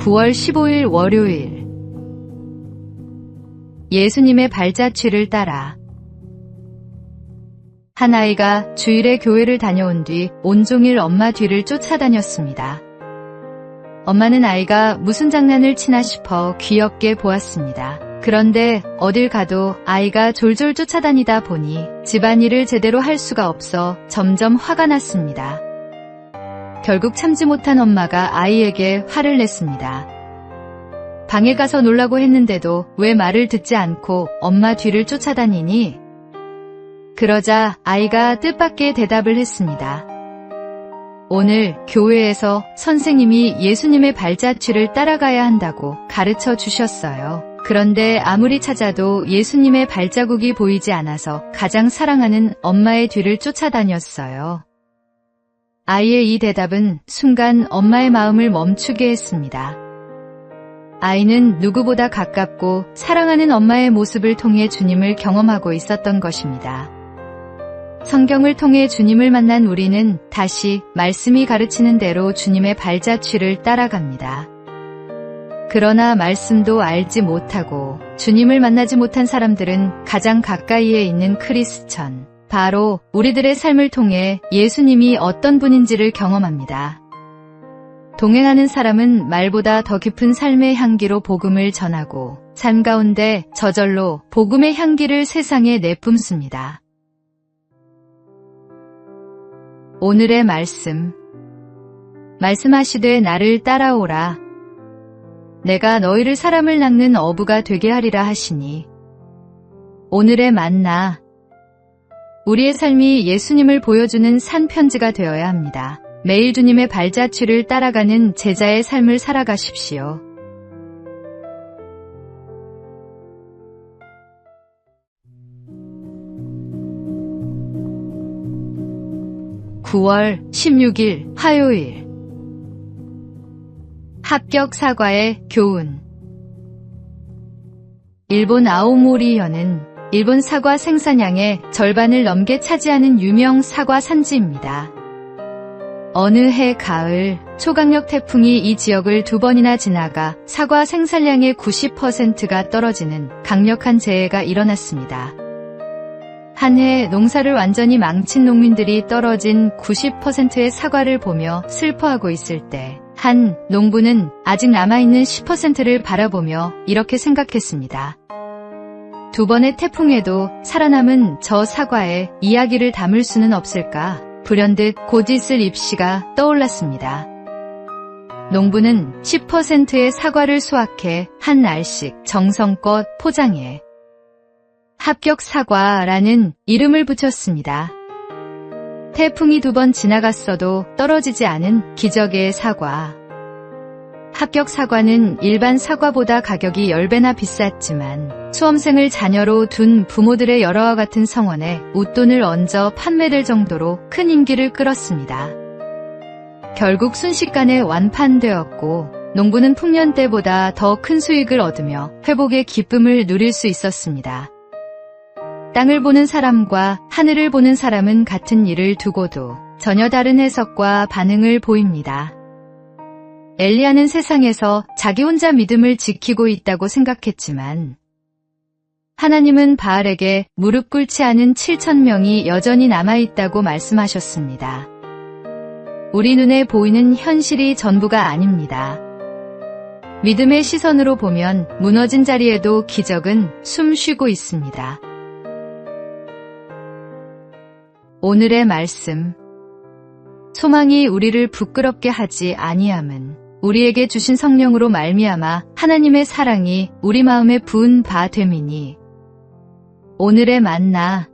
9월 15일 월요일 예수님의 발자취를 따라 한 아이가 주일에 교회를 다녀온 뒤 온종일 엄마 뒤를 쫓아다녔습니다. 엄마는 아이가 무슨 장난을 치나 싶어 귀엽게 보았습니다. 그런데 어딜 가도 아이가 졸졸 쫓아다니다 보니 집안일을 제대로 할 수가 없어 점점 화가 났습니다. 결국 참지 못한 엄마가 아이에게 화를 냈습니다. 방에 가서 놀라고 했는데도 왜 말을 듣지 않고 엄마 뒤를 쫓아다니니? 그러자 아이가 뜻밖의 대답을 했습니다. 오늘 교회에서 선생님이 예수님의 발자취를 따라가야 한다고 가르쳐 주셨어요. 그런데 아무리 찾아도 예수님의 발자국이 보이지 않아서 가장 사랑하는 엄마의 뒤를 쫓아다녔어요. 아이의 이 대답은 순간 엄마의 마음을 멈추게 했습니다. 아이는 누구보다 가깝고 사랑하는 엄마의 모습을 통해 주님을 경험하고 있었던 것입니다. 성경을 통해 주님을 만난 우리는 다시 말씀이 가르치는 대로 주님의 발자취를 따라갑니다. 그러나 말씀도 알지 못하고 주님을 만나지 못한 사람들은 가장 가까이에 있는 크리스천, 바로 우리들의 삶을 통해 예수님이 어떤 분인지를 경험합니다. 동행하는 사람은 말보다 더 깊은 삶의 향기로 복음을 전하고 삶 가운데 저절로 복음의 향기를 세상에 내뿜습니다. 오늘의 말씀하시되 나를 따라오라. 내가 너희를 사람을 낚는 어부가 되게 하리라 하시니. 오늘의 만나. 우리의 삶이 예수님을 보여주는 산편지가 되어야 합니다. 매일 주님의 발자취를 따라가는 제자의 삶을 살아가십시오. (9월 16일) 화요일 합격 사과의 교훈. 일본 아오모리현은 일본 사과 생산량의 절반을 넘게 차지하는 유명 사과 산지입니다. 어느 해 가을 초강력 태풍이 이 지역을 2번이나 지나가 사과 생산량의 90%가 떨어지는 강력한 재해가 일어났습니다. 한 해 농사를 완전히 망친 농민들이 떨어진 90%의 사과를 보며 슬퍼하고 있을 때 한 농부는 아직 남아있는 10%를 바라보며 이렇게 생각했습니다. 2번의 태풍에도 살아남은 저 사과에 이야기를 담을 수는 없을까? 불현듯 곧 있을 입시가 떠올랐습니다. 농부는 10%의 사과를 수확해 한 알씩 정성껏 포장해 합격 사과라는 이름을 붙였습니다. 태풍이 2번 지나갔어도 떨어지지 않은 기적의 사과. 합격 사과는 일반 사과보다 가격이 10배나 비쌌지만 수험생을 자녀로 둔 부모들의 열화와 같은 성원에 웃돈을 얹어 판매될 정도로 큰 인기를 끌었습니다. 결국 순식간에 완판되었고 농부는 풍년 때보다 더 큰 수익을 얻으며 회복의 기쁨을 누릴 수 있었습니다. 땅을 보는 사람과 하늘을 보는 사람은 같은 일을 두고도 전혀 다른 해석과 반응을 보입니다. 엘리야는 세상에서 자기 혼자 믿음을 지키고 있다고 생각했지만 하나님은 바알에게 무릎 꿇지 않은 7,000명이 여전히 남아있다고 말씀하셨습니다. 우리 눈에 보이는 현실이 전부가 아닙니다. 믿음의 시선으로 보면 무너진 자리에도 기적은 숨 쉬고 있습니다. 오늘의 말씀. 소망이 우리를 부끄럽게 하지 아니함은 우리에게 주신 성령으로 말미암아 하나님의 사랑이 우리 마음에 부은 바 됨이니. 오늘의 만나.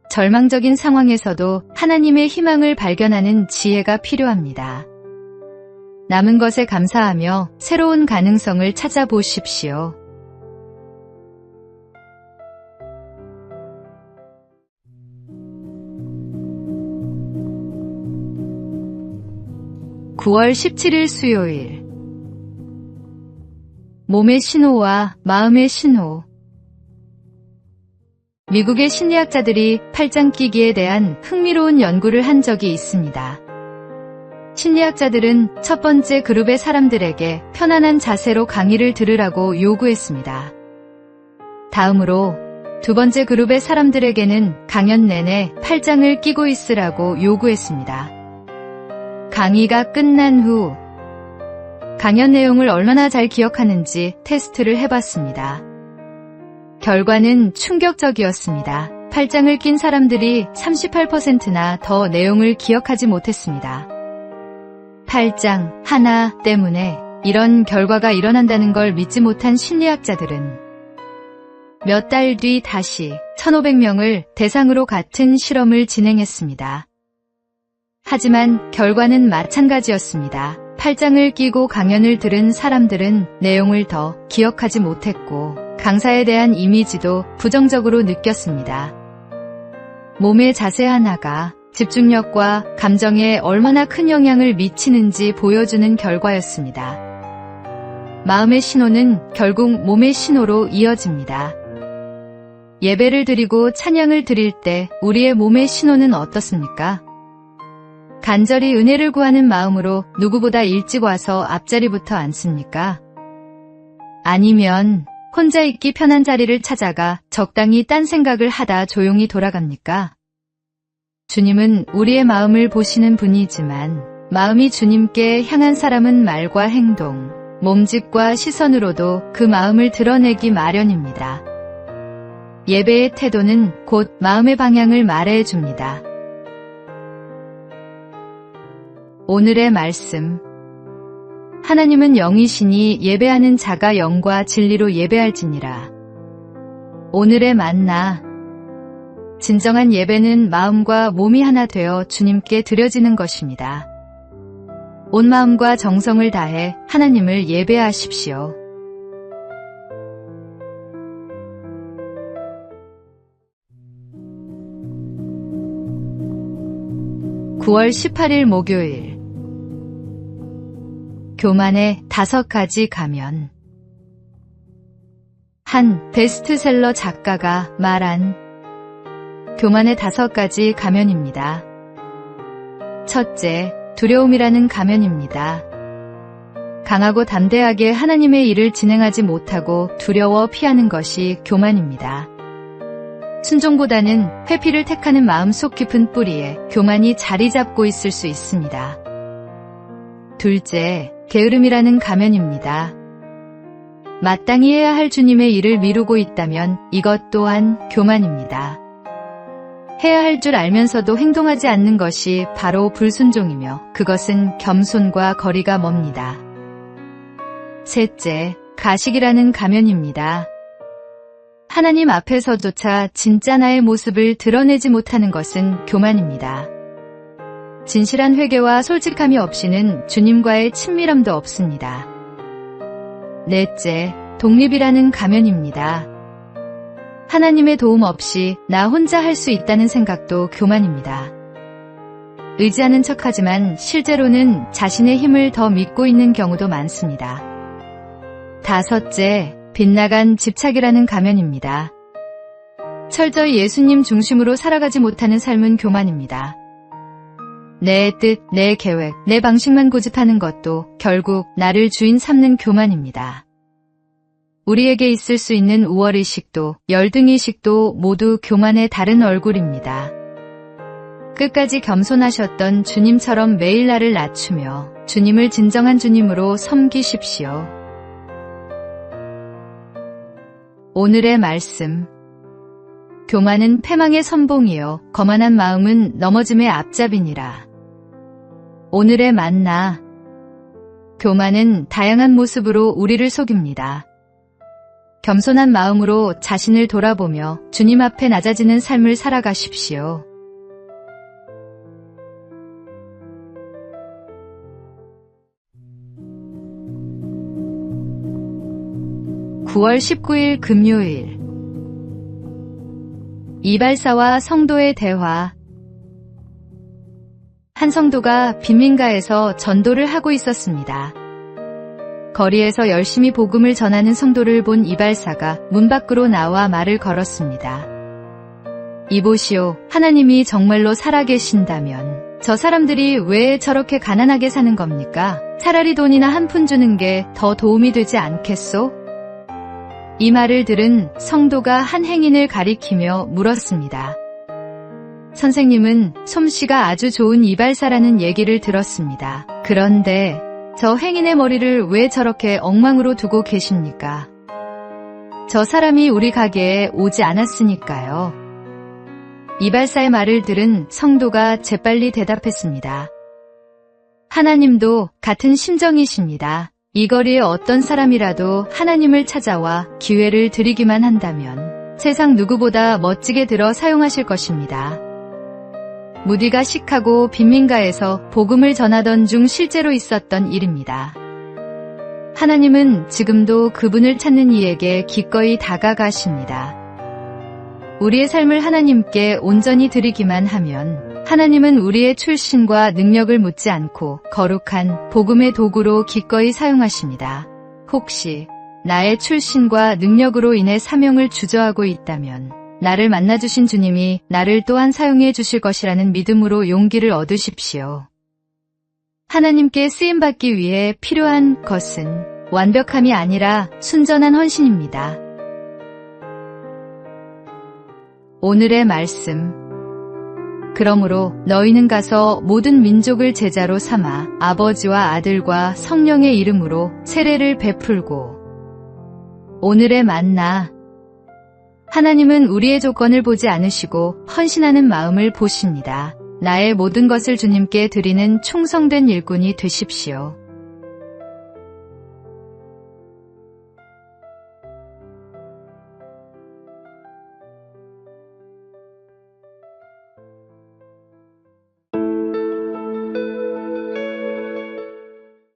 절망적인 상황에서도 하나님의 희망을 발견하는 지혜가 필요합니다. 남은 것에 감사하며 새로운 가능성을 찾아보십시오. (9월 17일) 수요일 몸의 신호와 마음의 신호. 미국의 심리학자들이 팔짱 끼기에 대한 흥미로운 연구를 한 적이 있습니다. 심리학자들은 첫 번째 그룹의 사람들에게 편안한 자세로 강의를 들으라고 요구했습니다. 다음으로 두 번째 그룹의 사람들에게는 강연 내내 팔짱을 끼고 있으라고 요구했습니다. 강의가 끝난 후 강연 내용을 얼마나 잘 기억하는지 테스트를 해봤습니다. 결과는 충격적이었습니다. 팔짱을 낀 사람들이 38%나 더 내용을 기억하지 못했습니다. 팔짱 하나 때문에 이런 결과가 일어난다는 걸 믿지 못한 심리학자들은 몇 달 뒤 다시 1,500명을 대상으로 같은 실험을 진행했습니다. 하지만 결과는 마찬가지였습니다. 팔짱을 끼고 강연을 들은 사람들은 내용을 더 기억하지 못했고 강사에 대한 이미지도 부정적으로 느꼈습니다. 몸의 자세 하나가 집중력과 감정에 얼마나 큰 영향을 미치는지 보여주는 결과였습니다. 마음의 신호는 결국 몸의 신호로 이어집니다. 예배를 드리고 찬양을 드릴 때 우리의 몸의 신호는 어떻습니까? 간절히 은혜를 구하는 마음으로 누구보다 일찍 와서 앞자리부터 앉습니까? 아니면 혼자 있기 편한 자리를 찾아가 적당히 딴 생각을 하다 조용히 돌아갑니까? 주님은 우리의 마음을 보시는 분이지만 마음이 주님께 향한 사람은 말과 행동, 몸짓과 시선으로도 그 마음을 드러내기 마련입니다. 예배의 태도는 곧 마음의 방향을 말해줍니다. 오늘의 말씀. 하나님은 영이시니 예배하는 자가 영과 진리로 예배할지니라. 오늘의 만나. 진정한 예배는 마음과 몸이 하나 되어 주님께 드려지는 것입니다. 온 마음과 정성을 다해 하나님을 예배하십시오. (9월 18일) 목요일. 교만의 5가지 가면. 한 베스트셀러 작가가 말한 교만의 5가지 가면입니다. 첫째, 두려움이라는 가면입니다. 강하고 담대하게 하나님의 일을 진행하지 못하고 두려워 피하는 것이 교만입니다. 순종보다는 회피를 택하는 마음 속 깊은 뿌리에 교만이 자리 잡고 있을 수 있습니다. 둘째, 게으름이라는 가면입니다. 마땅히 해야 할 주님의 일을 미루고 있다면 이것 또한 교만입니다. 해야 할 줄 알면서도 행동하지 않는 것이 바로 불순종이며 그것은 겸손과 거리가 멉니다. 셋째, 가식이라는 가면입니다. 하나님 앞에서조차 진짜 나의 모습을 드러내지 못하는 것은 교만입니다. 진실한 회개와 솔직함이 없이는 주님과의 친밀함도 없습니다. 넷째, 독립이라는 가면입니다. 하나님의 도움 없이 나 혼자 할 수 있다는 생각도 교만입니다. 의지하는 척하지만 실제로는 자신의 힘을 더 믿고 있는 경우도 많습니다. 다섯째, 빗나간 집착이라는 가면입니다. 철저히 예수님 중심으로 살아가지 못하는 삶은 교만입니다. 내 뜻, 내 계획, 내 방식만 고집하는 것도 결국 나를 주인 삼는 교만입니다. 우리에게 있을 수 있는 우월의식도 열등의식도 모두 교만의 다른 얼굴입니다. 끝까지 겸손하셨던 주님처럼 매일 나를 낮추며 주님을 진정한 주님으로 섬기십시오. 오늘의 말씀. 교만은 패망의 선봉이요 거만한 마음은 넘어짐의 앞잡이니라. 오늘의 만나. 교만은 다양한 모습으로 우리를 속입니다. 겸손한 마음으로 자신을 돌아보며 주님 앞에 낮아지는 삶을 살아가십시오. (9월 19일) 금요일. 이발사와 성도의 대화. 한 성도가 빈민가에서 전도를 하고 있었습니다. 거리에서 열심히 복음을 전하는 성도를 본 이발사가 문 밖으로 나와 말을 걸었습니다. 이보시오, 하나님이 정말로 살아계신다면 저 사람들이 왜 저렇게 가난하게 사는 겁니까? 차라리 돈이나 한 푼 주는 게 더 도움이 되지 않겠소? 이 말을 들은 성도가 한 행인을 가리키며 물었습니다. 선생님은 솜씨가 아주 좋은 이발사라는 얘기를 들었습니다. 그런데 저 행인의 머리를 왜 저렇게 엉망으로 두고 계십니까? 저 사람이 우리 가게에 오지 않았으니까요. 이발사의 말을 들은 성도가 재빨리 대답했습니다. 하나님도 같은 심정이십니다. 이 거리에 어떤 사람이라도 하나님을 찾아와 기회를 드리기만 한다면 세상 누구보다 멋지게 들어 사용하실 것입니다. 무디가 시카고 빈민가에서 복음을 전하던 중 실제로 있었던 일입니다. 하나님은 지금도 그분을 찾는 이에게 기꺼이 다가가십니다. 우리의 삶을 하나님께 온전히 드리기만 하면 하나님은 우리의 출신과 능력을 묻지 않고 거룩한 복음의 도구로 기꺼이 사용하십니다. 혹시 나의 출신과 능력으로 인해 사명을 주저하고 있다면 나를 만나주신 주님이 나를 또한 사용해 주실 것이라는 믿음으로 용기를 얻으십시오. 하나님께 쓰임받기 위해 필요한 것은 완벽함이 아니라 순전한 헌신입니다. 오늘의 말씀. 그러므로 너희는 가서 모든 민족을 제자로 삼아 아버지와 아들과 성령의 이름으로 세례를 베풀고. 오늘의 만나. 하나님은 우리의 조건을 보지 않으시고 헌신하는 마음을 보십니다. 나의 모든 것을 주님께 드리는 충성된 일꾼이 되십시오.